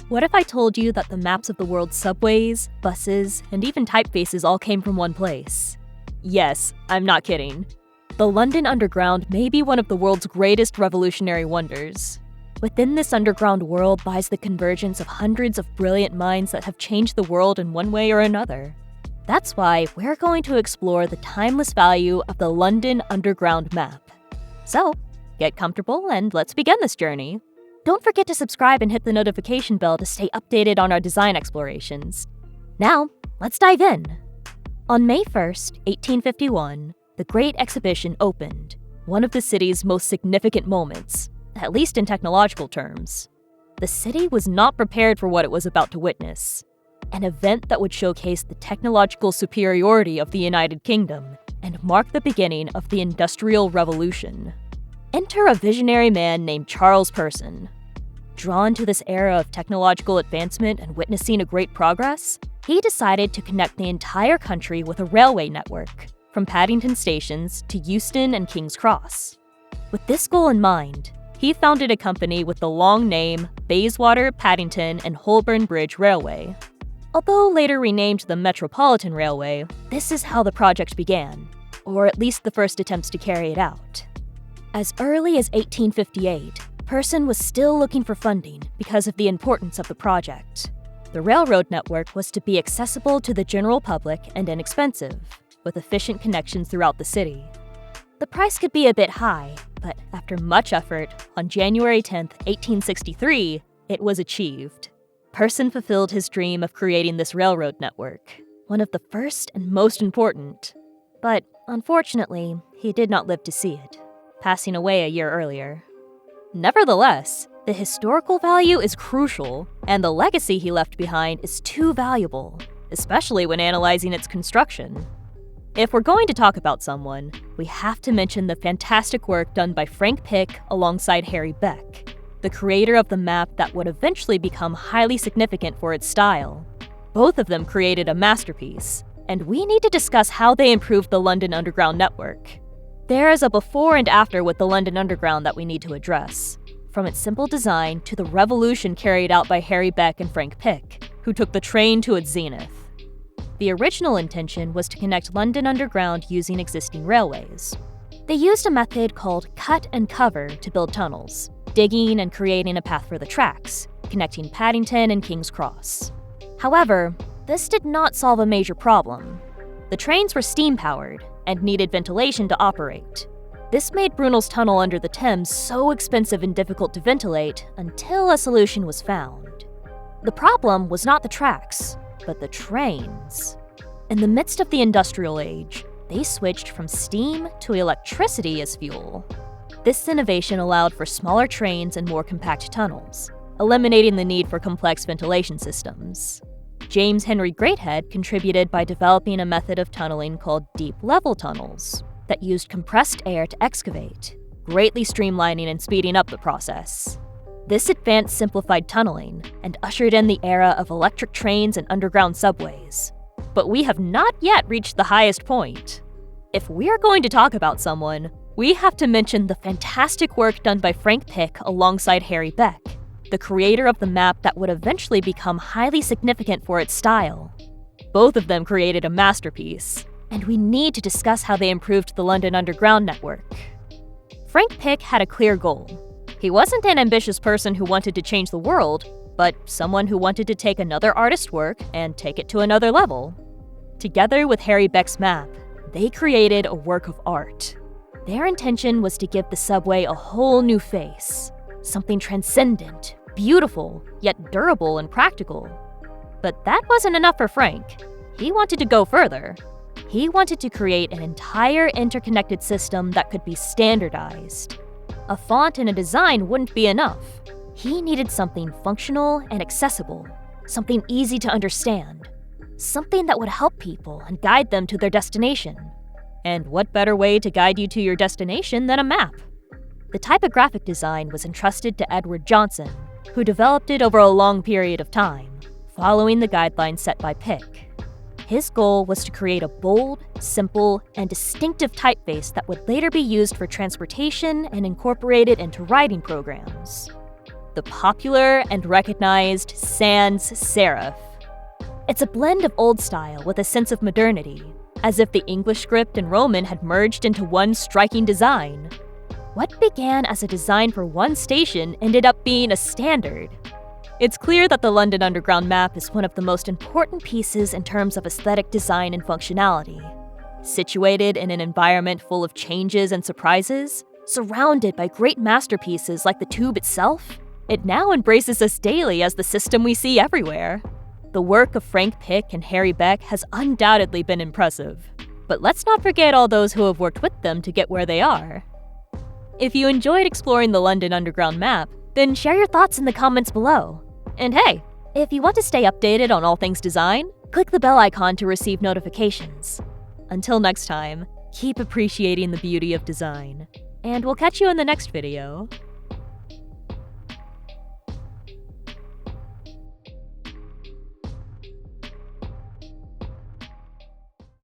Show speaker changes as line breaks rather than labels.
What if I told you that the maps of the world's subways, buses, and even typefaces all came from one place? Yes, I'm not kidding. The London Underground may be one of the world's greatest revolutionary wonders. Within this underground world lies the convergence of hundreds of brilliant minds that have changed the world in one way or another. That's why we're going to explore the timeless value of the London Underground map. So, get comfortable and let's begin this journey. Don't forget to subscribe and hit the notification bell to stay updated on our design explorations. Now, let's dive in. On May 1st, 1851, the Great Exhibition opened, one of the city's most significant moments, at least in technological terms. The city was not prepared for what it was about to witness, an event that would showcase the technological superiority of the United Kingdom and mark the beginning of the Industrial Revolution. Enter a visionary man named Charles Person. Drawn to this era of technological advancement and witnessing a great progress, he decided to connect the entire country with a railway network, from Paddington stations to Euston and King's Cross. With this goal in mind, he founded a company with the long name Bayswater, Paddington, and Holborn Bridge Railway. Although later renamed the Metropolitan Railway, this is how the project began, or at least the first attempts to carry it out. As early as 1858, Person was still looking for funding because of the importance of the project. The railroad network was to be accessible to the general public and inexpensive, with efficient connections throughout the city. The price could be a bit high, but after much effort, on January 10, 1863, it was achieved. Person fulfilled his dream of creating this railroad network, one of the first and most important. But unfortunately, he did not live to see it, passing away a year earlier. Nevertheless, the historical value is crucial, and the legacy he left behind is too valuable, especially when analyzing its construction. If we're going to talk about someone, we have to mention the fantastic work done by Frank Pick alongside Harry Beck, the creator of the map that would eventually become highly significant for its style. Both of them created a masterpiece, and we need to discuss how they improved the London Underground network. There is a before and after with the London Underground that we need to address, from its simple design to the revolution carried out by Harry Beck and Frank Pick, who took the train to its zenith. The original intention was to connect London Underground using existing railways. They used a method called cut and cover to build tunnels, digging and creating a path for the tracks, connecting Paddington and King's Cross. However, this did not solve a major problem. The trains were steam-powered and needed ventilation to operate. This made Brunel's tunnel under the Thames so expensive and difficult to ventilate until a solution was found. The problem was not the tracks, but the trains. In the midst of the industrial age, they switched from steam to electricity as fuel. This innovation allowed for smaller trains and more compact tunnels, eliminating the need for complex ventilation systems. James Henry Greathead contributed by developing a method of tunneling called deep-level tunnels that used compressed air to excavate, greatly streamlining and speeding up the process. This advance simplified tunneling and ushered in the era of electric trains and underground subways. But we have not yet reached the highest point. If we're going to talk about someone, we have to mention the fantastic work done by Frank Pick alongside Harry Beck, the creator of the map that would eventually become highly significant for its style. Both of them created a masterpiece, and we need to discuss how they improved the London Underground network. Frank Pick had a clear goal. He wasn't an ambitious person who wanted to change the world, but someone who wanted to take another artist's work and take it to another level. Together with Harry Beck's map, they created a work of art. Their intention was to give the subway a whole new face, something transcendent, beautiful, yet durable and practical. But that wasn't enough for Frank. He wanted to go further. He wanted to create an entire interconnected system that could be standardized. A font and a design wouldn't be enough. He needed something functional and accessible, something easy to understand, something that would help people and guide them to their destination. And what better way to guide you to your destination than a map? The typographic design was entrusted to Edward Johnson, who developed it over a long period of time, following the guidelines set by Pick. His goal was to create a bold, simple, and distinctive typeface that would later be used for transportation and incorporated into writing programs. the popular and recognized sans serif. It's a blend of old style with a sense of modernity, as if the English script and Roman had merged into one striking design. What began as a design for one station ended up being a standard. It's clear that the London Underground map is one of the most important pieces in terms of aesthetic design and functionality. Situated in an environment full of changes and surprises, surrounded by great masterpieces like the tube itself, it now embraces us daily as the system we see everywhere. The work of Frank Pick and Harry Beck has undoubtedly been impressive, but let's not forget all those who have worked with them to get where they are. If you enjoyed exploring the London Underground map, then share your thoughts in the comments below. And hey, if you want to stay updated on all things design, click the bell icon to receive notifications. Until next time, keep appreciating the beauty of design, and we'll catch you in the next video.